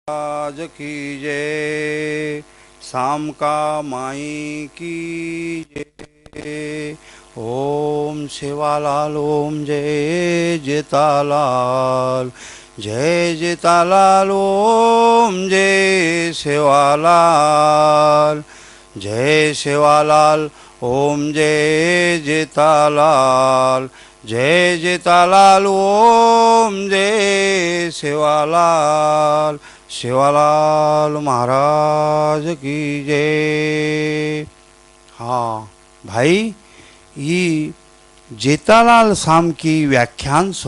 आज की जय, शाम का माई की जय। ओम सेवालाल, ओम जय जेतालाल, जय जेतालाल, ओम जय सेवालाल, जय सेवालाल, ओम जय जेतालाल, जय जेतालाल, ओम जय सेवालाल, सेवालाल महाराज की जय। हाँ भाई, ये जेतालाल साम की व्याख्यान छ।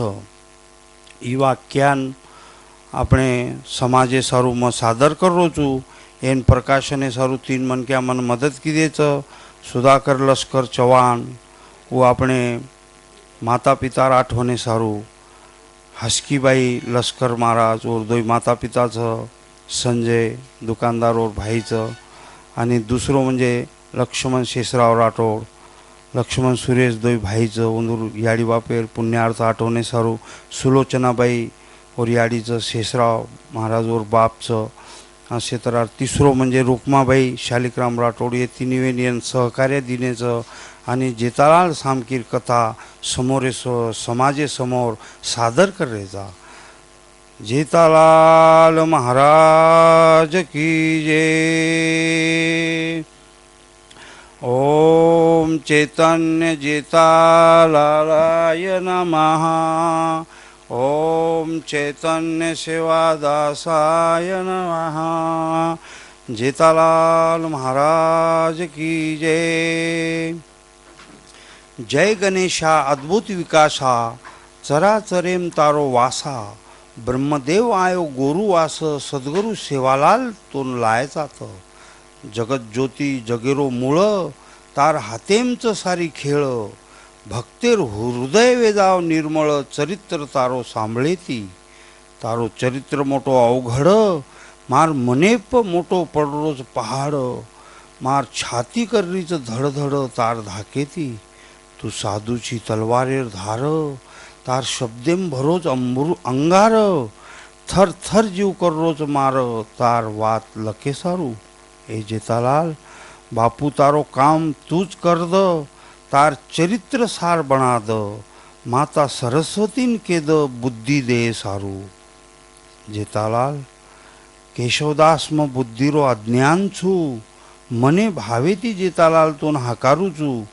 ई व्याख्यान આપણે સમાજે સારુંમાં સાદર કરું છું. એન પ્રકાશને સારું 3 मन क्या मन मदद की दे सुधाकर लश्कर चौहान वो આપણે माता पिता आठवणे सारू हस्कीबाई लश्कर महाराज और दो माता पिता संजय दुकानदार और भाई आणि दुसरो म्हणजे लक्ष्मण शेषराव राठोड, लक्ष्मण सुरेश दो भाई उंदूर याडी वापेर पुण्यार्थ आठवणे सारू सुलोचनाबाई और याडीचं शेषराव महाराज और बापचं असे तर तिसरो म्हणजे रुक्माबाई शालिकराम राठोड ये तिन्ही सहकार्य दिनेचं आणि जेतालाल सामकीर कथा समोरे समाजे समोर सादर करायचा। जेतालाल महाराज की जय। ओम चैतन्य जेतालालाय नमः। ओम चैतन्य सेवादासाय नमः। जेतालाल महाराज की जय। जय गणेशा अद्भुत विकासा, चराचरेम तारो वासा, ब्रह्मदेव आयो गोरुवास, सद्गुरु सेवालाल तोन लायचात, जगत ज्योती जगेरो मूळ, तार हातेमच सारी खेळ, भक्तेर हृदय वेदाव निर्मळ, चरित्र तारो सांभळेती, तारो चरित्र मोठो अवघड, मार मनेप मोठो पडरोज पहाड, मार छाती करीच धडधड तार धाकेती, तू साधूची तलवारेर धार, तार शब्देम भरोज अंगार, थर थर जीव करोज मार, तार वात लके सारू। ए जेतालाल बापू तारो काम तूच कर द, तार चरित्र सार बना द, माता सरस्वतीन के द बुद्धि दे सारू। जेतालाल केशवदास म बुद्धीरो अज्ञान छू, मने भावेती जेतालाल तोन हाकारू छू,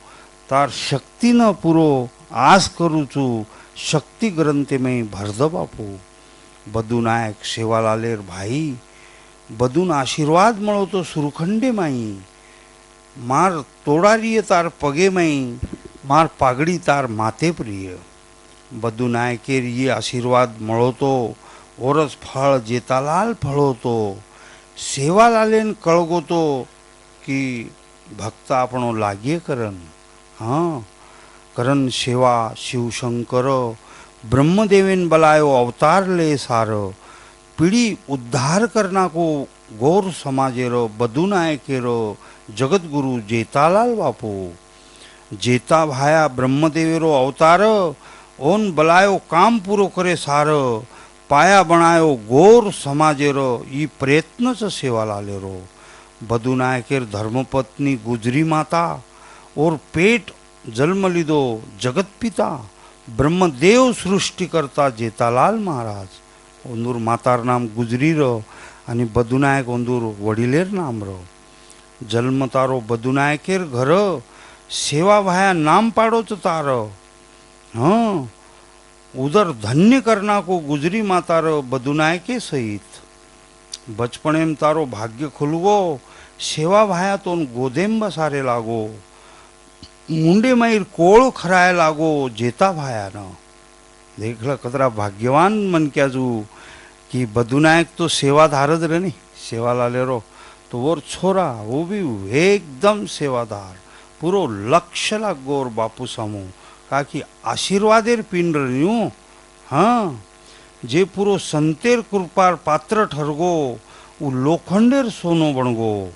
तार शक्ति न पूरो आस करू छू, शक्ति ग्रंथे में भरद बापू। बदू नायक सेवालालेर भाई, बदून आशीर्वाद मळो तो सुरखंडे माई, मार तोडारीय तार पगे माई, मार पागडी तार माते प्रिय। बदू नायकेर ये आशीर्वाद मळोतो, ओरस फळ जेतालाल फळोतो, सेवालालेन कळगोतो की भक्त आपणो लाग्ये करन। हाँ करन सेवा शिवशंकर, ब्रह्मदेवेन बलायो अवतार ले सार, पीढ़ी उद्धार करना को गौर समाजेरो बदू नायकेरो जगतगुरु जेतालाल बापू। जेता भाया ब्रह्मदेवेरो अवतार, ओन बलायो काम पूरो करे सार, पाया बनायो गौर समाजेरो ई प्रयत्नच सेवालालेरो। बदू नायकेर धर्मपत्नी गुजरी माता और पेट जन्म लीधो जगत पिता, ब्रह्मदेव सृष्टि करता जेतालाल महाराज। ओंदूर मातार नाम गुजरी रो आणि बदुनायक ओंदूर वडिलेर नाम रो। जन्म तारो बदुनायकेर घर, सेवा भाया नाम पाडोच तार। हाँ उदर धन्य करना को गुजरी मातार बदुनायके सहित। बचपनेम तारो भाग्य खुलगो, सेवा भाया तोन गोदेम बसारे लागो, मुंडे माईर कोळ खराय लागो जेता भायान। देखला कतरा भाग्यवान मन क्याजू कि बदुनायक तो सेवाधारज रे नहीं, सेवालालेरो तो वो छोरा वो भी एकदम सेवादार, पूरो लक्ष लागोर बापू सामू का कि आशीर्वादेर पिंड न्यू। हाँ जे पूरो संतेर कृपार पात्र ठरगो, उ लोखंडेर सोनो बनगो,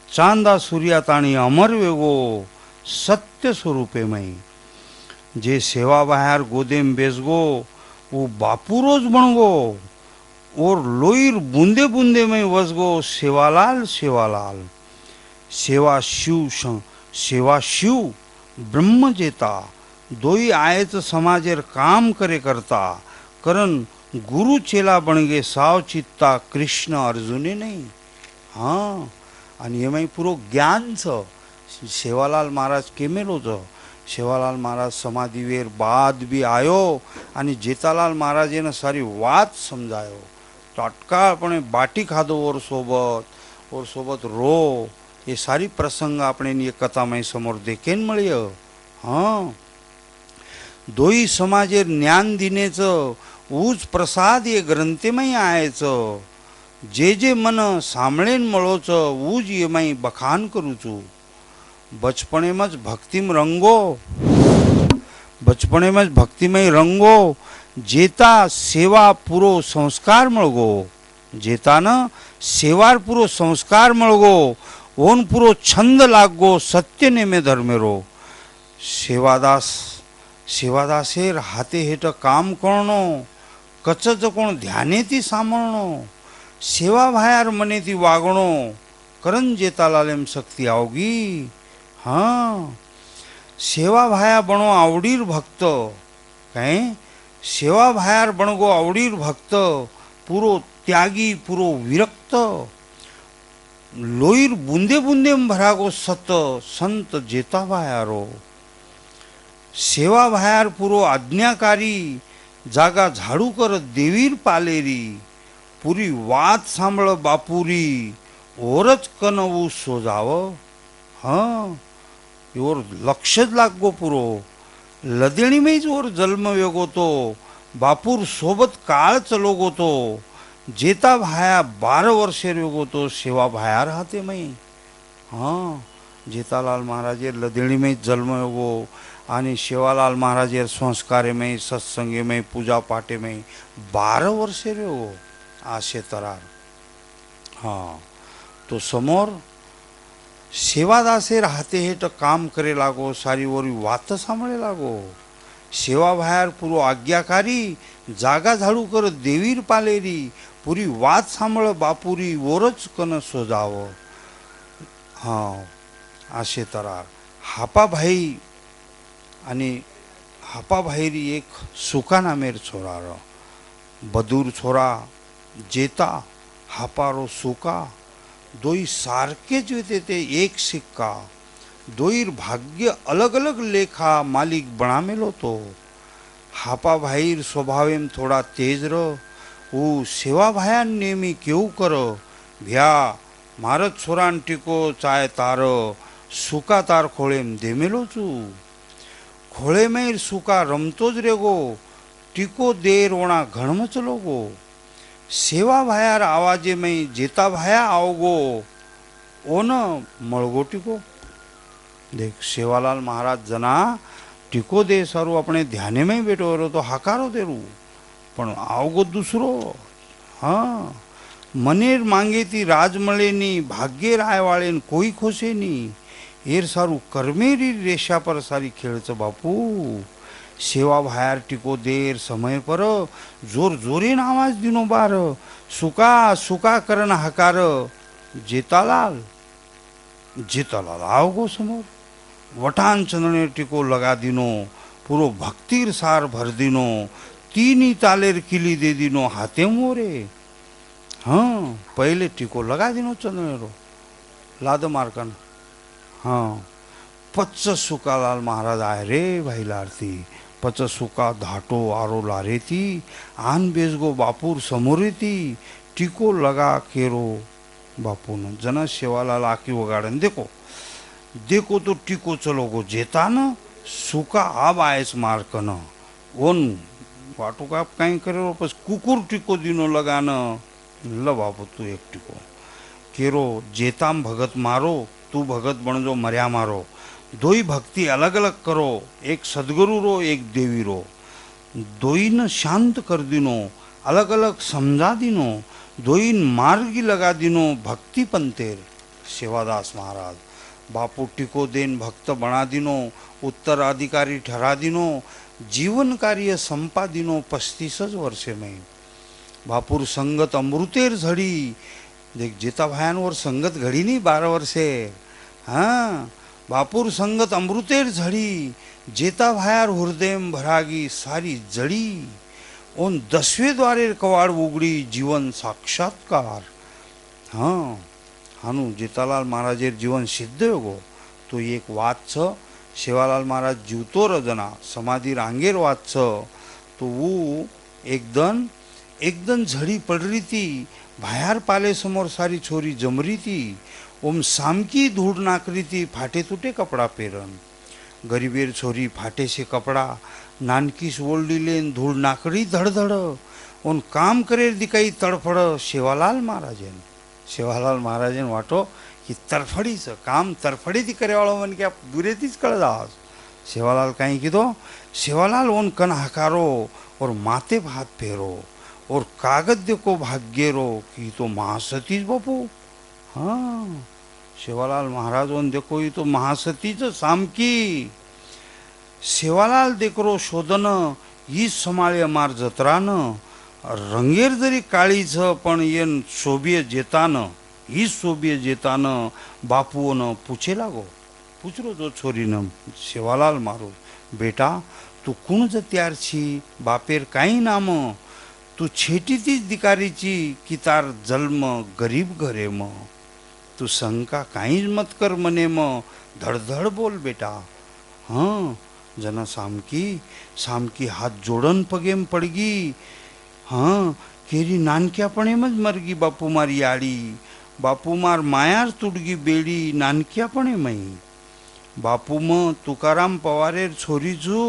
चांदा सूर्या ताणी अमर वेगो, सत्य स्वरूपे मई। जे सेवा बाहेर गोदेम बेसगो वो बापू रोज बनगो, और लोईर बूंदे बूंदे में वसगो सेवालाल सेवालाल सेवा शिव ब्रह्म जेता दोई आयच समाजेर काम करे करता करण गुरु चेला बनगे साव चित्ता कृष्ण अर्जुने नहीं. हां आणि एमाय पुरो ज्ञान छ. सेवालाल महाराज केमेलो छ. सेवालाल महाराज समाधिवेर बाद बी आयो आणि जेतालाल महाराजेने सारी वात समजायो. तात्काळपणे बाटी खाधो ओर सोबत रो ये सारी प्रसंग આપણે એ કથામાં સમોર દેખેન મળ્યો. हां दोई समाजेर ज्ञान दिनेचं ऊज प्रसाद ये ग्रंथेमाई आयचं जे जे मन सामळेन मळोचं ऊज येमाई बखान करूचू. बचपणेमच भक्तिमय रंगो जेता सेवा पुरो संस्कार मळगो. जेतानं सेवार पुरो संस्कार मळगो ओन पुरो छंद लागो सत्य नेमे धर्मेरो. सेवादासेर हाते हेट काम करणो कचच कोण ध्यानेती सामळणो सेवा भायार मनेती वागणो करन जेतालालेम शक्ती आवगी. हां सेवा भाया बनो आवडीर भक्त काय सेवा भायार बनगो आवडीर भक्त पुरो त्यागी पुरो विरक्त लोईर बुंदे बुंदे भरागो संत जेता भायारो. सेवा भायार पुरो आज्ञाकारी जागा झाडू कर देवीर पालेरी पुरी वात सांभळ बापुरी ओरच कनवू सोजाव. हां योर लक्षच लागो पुरो लदेणी में जोर जन्म वेगो तो बापूर सोबत काळ चलोगो तो जेता भाया 12 वर्षे योगो तो सेवा भाया राहते मै. हां जेतालाल महाराजे लदेणी में जन्म योगो आणि सेवालाल महाराजे संस्कारे में सत्संगे में पूजा पाठे में 12 वर्षे योगो आशे तरार. हां तो समोर सेवादासे राहते हेट काम करे लागो सारी वरी वात सांभळे लागो. सेवा भायार पुरो आज्ञाकारी जागा झाडू कर देवीर पालेरी पुरी वात सांभळ बापुरी ओरच कन सोजाव. हां आशे तरार हापाभाई आणि हापाभाईरी एक सुका नामेर छोरार बदूर छोरा जेता हापारो सुका दोई सारखेच होते ते एक सिक्का दोईर भाग्य अलग अलग लेखा मालिक बनामेलो तो. हापा भाईर स्वभावेम थोडा तेज र ऊ सेवा भायान नेहमी केवू कर भ्या मारत छोरान टिको चाय तार सुका तार खोळेम देमेलो चू. खोळे मैर सुका रमतोज रेगो टिको देर ओणा घणमचलो गो. सेवा भायार आवाजे में जेता भाया आओगो ओन मळगो टिको. देख सेवालाल महाराज जना टिको दे सारू अपने ध्याने में बैठो रो तो हाकारो देरू पण आओगो दूसरो. हां मनेर मांगे ती राज मळे नी भाग्येर आयवाळेन कोई खोसे नी एर सारू कर्मेरी रेषा पर सारी खेळच बापू. सेवा भायार टिको देर समय पर जोर जोरेन आवाज दिनो बार सुका सुका करन हकार जेतालाल आओगो समोर. वटान चंदने टिको लगा दिनो पुरो भक्तिर सार भर दिनो तीनी तालेर किली दे दिनो हाथे मोरे. हां पहले टिको लगा दिनो चंदनेरो लाद मारकन. हां पच्च सुकालाल महाराज आए रे भाई लारती पच सुका धाटो आरो लारेती आन बेसगो बापूर समोरेती टिको लगा केरो बापून जना सेवालाल आकी वगाड़न देखो तो टिको चलोगो जेता न सुका आब आयस मारकन ओन वाटो का कहीं करे बस कुकुर टिको दिनो लगान ल बापू तू एक टिको केरो जेताम भगत मारो तू भगत बनजो मर्या मारो. दोई भक्ति अलग अलग करो एक सदगुरु रो एक देवी रो. दोईन शांत कर दिनो अलग अलग समझा दिनो दोईन मार्गी लगा दिनो भक्ति पंतेर. सेवादास महाराज बापू टिको देन भक्त बना दिनो उत्तराधिकारी ठहरा दिनो जीवन कार्य संपा दिनो 35 वर्षे में. बापूर संगत अमृतेर झडी देख जेताभायांवर संगत घडी नाही 12 वर्षे हां बापूर संगत अमृतेर झडी जेताभायार हृदयम भरागी सारी जडी ओन 10वे द्वारे कवाड उघडी जीवन साक्षात्कार हां हानू जेतालाल महाराजेर जीवन सिद्ध गो तो एक વાત छ सेवालाल महाराज जीवतो रजना समाधी रांगेर વાત छ तो वो एकदम झडी पडरी ती भायार पाले समोर सारी छोरी जमरी ती ओम सामकी धूळ नाकरी ती फाटे तुटे कपडा पेरन गरीबेर छोरी फाटे से कपडा नानकीस ओल्डी लेन धूळ नाकडी धडधड ओन काम करेर दिकाई तडफड सेवालाल महाराजन वाटो की तरफडीचं काम तरफडीથી करेवाळो मन क्या दूरेथीच कळ जाव सेवालाल काई कीधो सेवालाल ओन कन हकारो और माथे भात फेरो और कागज देखो भाग्येरो कि तो महासतीज बापू हाँ सेवालाल महाराज ओन देखो ये तो महासतीच सामकी सेवालाल देखरो शोधन ही समाळे मार जत्रान रंगेर जरी काळीच पण येन शोभीय जेतान ही शोभीय जेतान बापून पूछे लागो पूछरो जो छोरीन सेवालाल मारो बेटा तू कुण जत्यार छी बापेर काई नाम तू छेटी तीच दिकारीची की तार जन्म गरीब घरे म तू शंका काहीच मत कर मने म धडधड बोल बेटा हाँ जना सामकी हात जोडन पगेम पडगी हाँ केरी नानक्यापणेमच मरगी बापू मारी आडी बापू मार मायार तुडगी बेडी नानक्यापणे मई बापू म तुकाराम पवारेर छोरी छू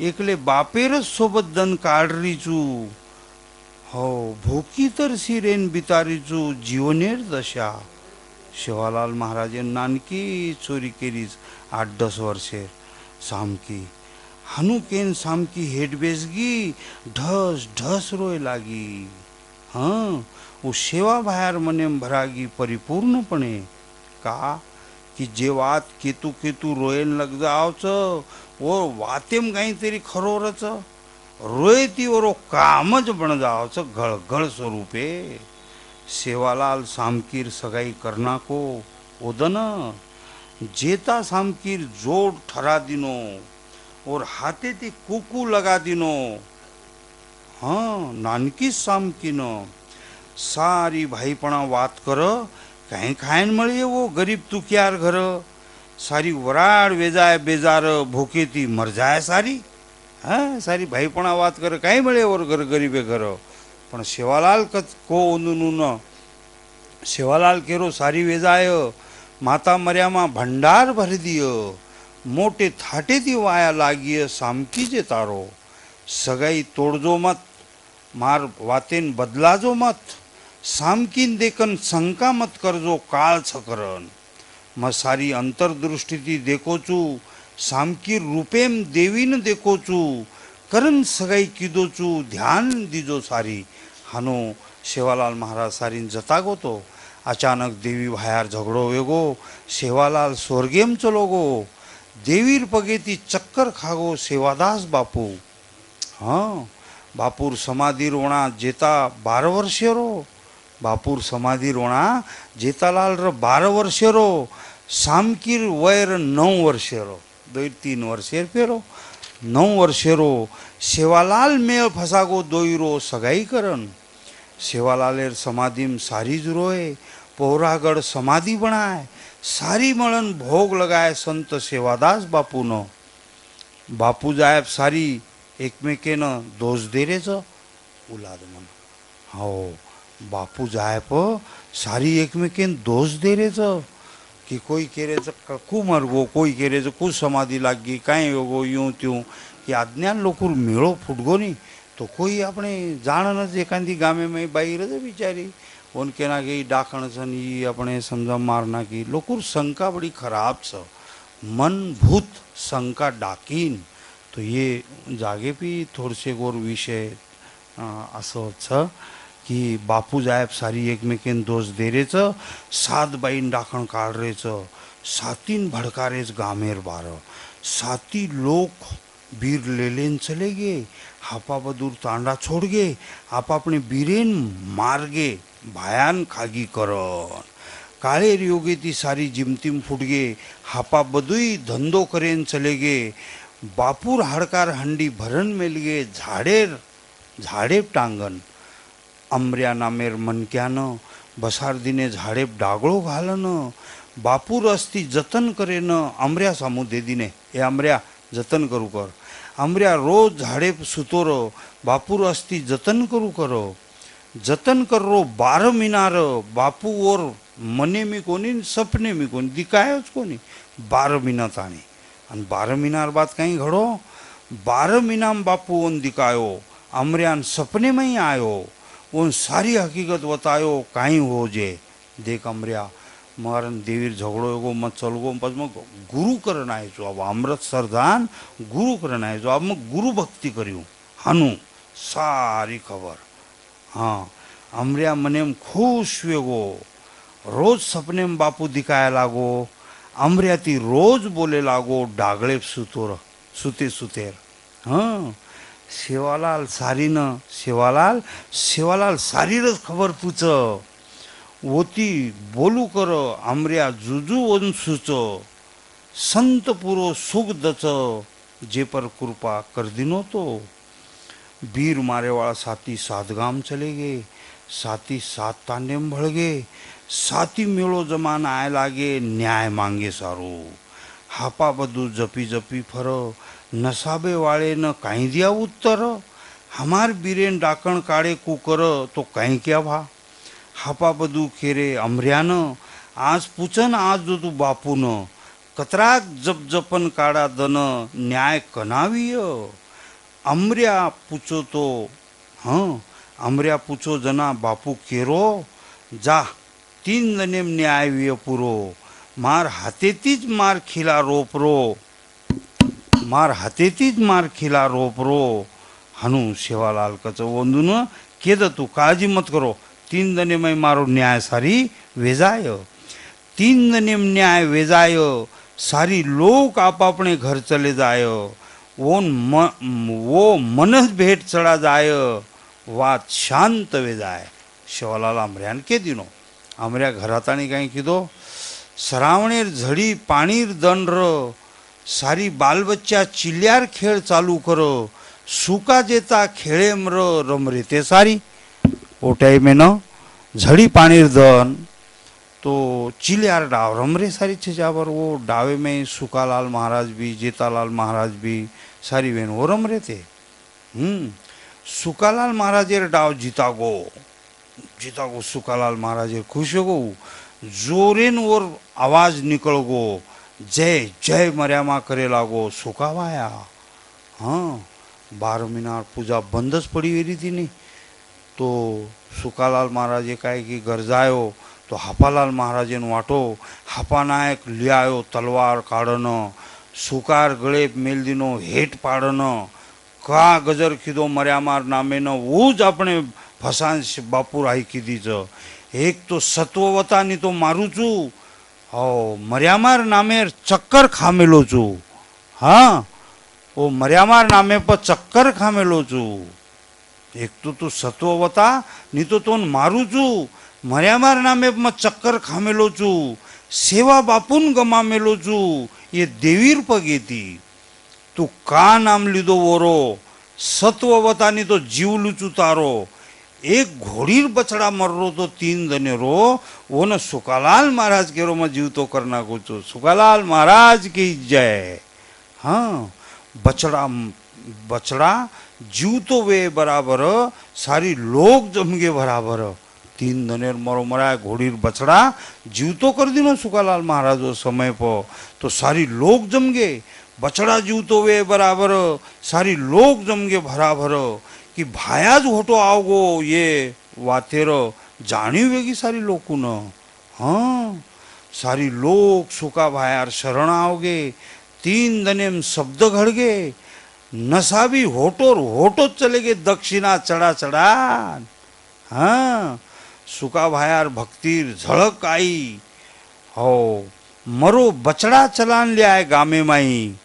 एकले बापेरच सोबत दन काढरी छू हो भोकी तर सिरेन बितारीचू जीवनेर दशा सेवालाल महाराजेन नानकी चोरी केरीच 8-10 वर्षेर सामकी हानू केन सामकी हेड बेसगी ढस ढस रोय लागी हाँ वो सेवा भायर मनेम भरागी परिपूर्णपणे का की जे वात केतू रोयन लग जावच वो वातेम काहीतरी खरोरच रोयती वरो कामच बन जावच घळघळ स्वरूपे सेवालाल सामकीर सगाई करना को ओदन जेता सामकीर जोड़ ठरा दिनो और हाथे ती कुकू लगा दिनो हाँ नानकी सामकीन सारी भाईपणा वात कर काही खायन मळे वो गरीब तुक्यार घर सारी वराड वेजाय बेजार भूके ती मर जाय सारी हाँ सारी भाईपणा वात कर काही मळे और घर गरीबे घर पण सेवालाल को ओनुन सेवालाल केरो सारी वेजाय माता मर्यामा भंडार भर दिय मोटे थाटे ती वाया लागिय सामकी जे तारो सगाई तोड़जो मत मार वातेन बदलाजो मत सामकीन देखन शंका मत करजो काळ छकरन म सारी अंतरदृष्टी ती देखो चू सामकी रूपेम देवीन देखो चू करन सगाई कीदो चू ध्यान दीजो सारी हानो सेवालाल महाराज सारीन जता गो तो अचानक देवी भायार झगड़ो वेगो सेवालाल स्वर्गेम चलो गो देवीर पगेती चक्कर खागो सेवादास बापू हाँ बापूर समाधी रोणा जेता 12 वर्षे रो बापूर समाधी रोणा जेतालाल र 12 वर्षे रो सामकीर वयर 9 वर्षे रो 2-3 वर्षेर फेरो 9 वर्षे रो सेवालाल मेळ फसागो दोईरो सगाई करन सेवालालेर समाधीम सारीज रोय पौरागढ़ समाधि बनाए सारी मळन भोग लगाए संत सेवादास बापूनो बापू जायब सारी एकमेकेन दोष देरेच उलाद मन हो बापू जायप सारी एकमेकेन दोष देरेच कि कोई केरेच कू मरगो कोई केरेच कू समाधि लागी काई होगो यूं त्यूं कि अज्ञान लोकुर मेळो फुटगो नहीं तो कोई अपने जाणनच एखादी गामे में बाई रज बिचारी उनके ना की डाकण छन ई अपने समझा मारना की लोकुर शंका बड़ी खराब छ मन भूत शंका डाकीन तो ये जागे भी थोड़से गोर विषय असो छ कि बापू जायब सारी एकमेकेन दोष दे रे छ 7 बाईन डाकण काढ रे छ 7 भड़कारेच गामेर बार 7 लोक बीर लेलेन चले गे, हापा बदूर तांडा छोड़ गे, आप अपने बीरेन मार गे, भायान खागी करन. काळेर योगे ती सारी जिमतीम फुट गे, हापा बदुई धंदो करेन चले गे, बापूर हाडकार हंडी भरण मेल गे, झाडेर झाडेप टांगन. अमऱ्या नामेर मनक्यानं बसार दिने झाडेप डागळो घालन, बापूर असती जतन करेन अमऱ्या सामू दे दिने. ए अमऱ्या जतन करू कर. अमऱ्या रोज झाडेप सुतोर, बापूर असती जतन करू कर. जतन करो 12 मिनार, बापू और मने मी कोणी सपने मी कोणी दिकायच कोणी. 12 मिना ताणी आणि 12 मिनार बाद काही घडो. 12 मिनाम बापू ओन दिकायो, अमऱ्यान सपने में ही आयो, उन सारी हकीकत बतायो काई हो जे. देख अमऱ्या मारन देवीर झगड़ो एगो मत चलगो पच मग गुरु करन आयचो. अब अमृत सरदान गुरु करन आयचो. अब मग गुरु भक्ती करू हानू सारी खबर. हाँ अमऱ्या मनेम खुश वेगो, रोज सपने में बापू दिखाया लागो. अमऱ्या ती रोज बोले लागो डागळे सुतोर सुते सुतेर. हाँ सेवालाल सारीन सेवालाल सारीरच खबर पूछ वोती बोलू कर. अमऱ्या जुजू वन सुच, संत पुरो सुख दच, जे पर कृपा कर दिनो तो. बीर मारेवाला साथी 7 गाम चले गए, साथी 7 तांडे में भड़ गए, साथी मेळो जमान आए लागे, न्याय मांगे सारो. हापा बदू जपी जपी फर, नसाबे वाले न काई दिया उत्तर. हमार बीरेन डाकण काड़े कुकर, तो कहीं क्या भा. हापा बदू खेरे अमऱ्यान, आज पूछन आज जो तू बापून, कतराक जप जपन काड़ा दन, न्याय कनावीय. अमऱ्या पूछो तो हाँ अमऱ्या पूछो जना बापू केरो, जा 3 जनेम न्याय विय पुरो. मार हातेतीच मार खिला रोपरो, मार हातेतीच मार खिला रोपरो. हनु सेवालाल कच वंदुन केद तू काळजी मत करो, 3 जने में मारो न्याय सारी वेजाय. 3 जने में न्याय वेजाय, सारी लोग आप अपने घर चले जाय. वो मनस भेट चढ़ा जाय, वात शांत वे जाय. शिवालाल अमऱ्यान के दिनो. अमऱ्या घरातानी काही किदो, सरावणेर झडी पाणीर दंड, सारी बालबच्चा चिल्ल्यार खेळ चालू कर. सुका जेता खेळेम रमरे ते सारी. ओ टाइम में न झड़ी पाणीर दन तो चिल्यार डाव रमरे सारी छे जाबर. वो डावे में सुकालाल महाराज भी जेतालाल महाराज भी सारी वेन वो रमरे थे. सुकालाल महाराजेर डाव जीता गो सुकालाल महाराजेर खुश हो गो. जोरेन और आवाज निकल गो, जय जय मर्यामा करे लागो सुकावाया. हाँ 12 मिनार पूजा बंदच पड़ी वेरी थी नहीं. तो सुकालाल महाराजे काय की घर जायो तो हापालाल महाराजे वाटो. हापा नायक लियायो तलवार काढन, सुकार गळे मेल दिनो हेट पाडन. का गजर खिदो मर्यामार नामे न वूज अपने फसान बापू राही कीधीच. एक तो सत्ववता नी तो मारू छू, हो मर्यामार नामे चक्कर खामेलो छू. हाँ ओ मर्यामार नामे पर चक्कर खामेलो छू. एक तो तू सत्ववता नी तो तोन मारू छू, मर्यामार नामे म चक्कर खामेलो छू. सेवा बापून गमामेलो छू, ये देवीर पग येती. तू का नाम लिदो वोरो, सत्ववतानी तो जीव लुचू तारो. एक घोड़ीर बछड़ा मर्रो तो 3 जने रो. वो न सुकालाल महाराज के रो में जीव तो करना कुछ. सुकालाल महाराज की जय. हाँ बछड़ा जीव तो वे बराबर, सारी लोग जमगे बराबर. 3 जने मरो मराय घोड़ीर बछड़ा जीव तो कर दिनो सुकालाल महाराज वो समय पर. तो सारी लोग जमगे, बछड़ा जीव तो वे बराबर, सारी लोग जमगे बराबर. कि भायाज होटो आवगो ये वातेर जाणी वेगी सारी लोकून. हाँ सारी लोग सुका भायार शरण आवगे. 3 जनेम शब्द घड़गे, नसाबी होटोर होटो चले गए दक्षिणा चढ़ा चढ़ा. हाँ सुका भायार भक्तिर झड़क आई. हो मरो बछड़ा चलान ले आए गामे माई.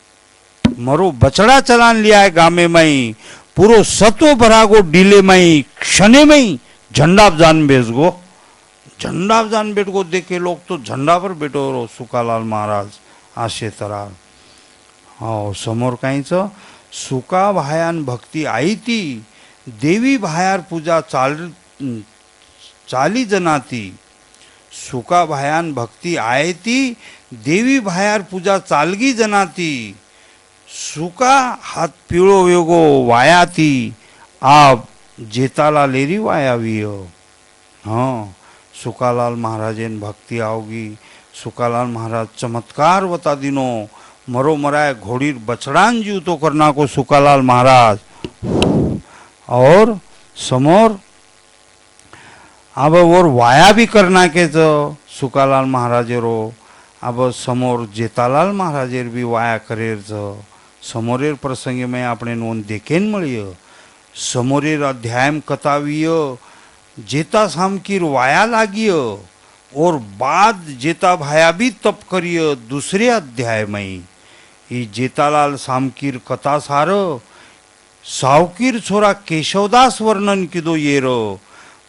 मरो बचड़ा चलान लिया है गामे मई पूरो सतो भरागो डीले मई क्षणे मई झंडा जान बेस गो झंडा जान बेट गो देखे लोग तो झंडा पर बेटो रो सुकालाल महाराज आशे तरा हो समोर काहीच सुका भायान भक्ती आई ती देवी भायार पूजा चाली जनाती सुका भायान भक्ती आये ती देवी भायार पूजा चालगी जनाती सुका हात पिळो वेगो वायाती आप जेताला लेरी वायावी हाँ सुकालाल महाराजेन भक्ती आवगी सुकालाल महाराज चमत्कार बता दिनो मरो मराय घोड़ी बछड़ान जीव तो करना को सुकालाल महाराज और समोर अब और वाया भी करना के जो सुकालाल महाराजेरो अब समोर जेतालाल महाराजेर भी वाया करेर जो समोरेर प्रसंगे में आपने नोंद देखेन मळिय समोरेर अध्याय कथावीय जेता सामकीर वाया लागिय और बाद जेता भाया भी तप करिय दूसरे अध्याय में ये जेतालाल सामकीर कथा सार सावकीर छोरा केशवदास वर्णन किदो येरो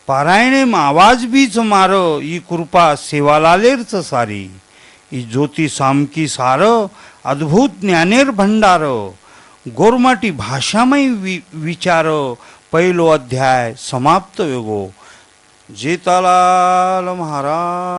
पारायणे में आवाज बीच मारो ई कृपा सेवालालेरच सारी ई ज्योति सामकी सार अद्भुत ज्ञानेर भंडार गोरमाटी भाषामय विचार पहिलो अध्याय समाप्त वेगो जेतालाल महाराज।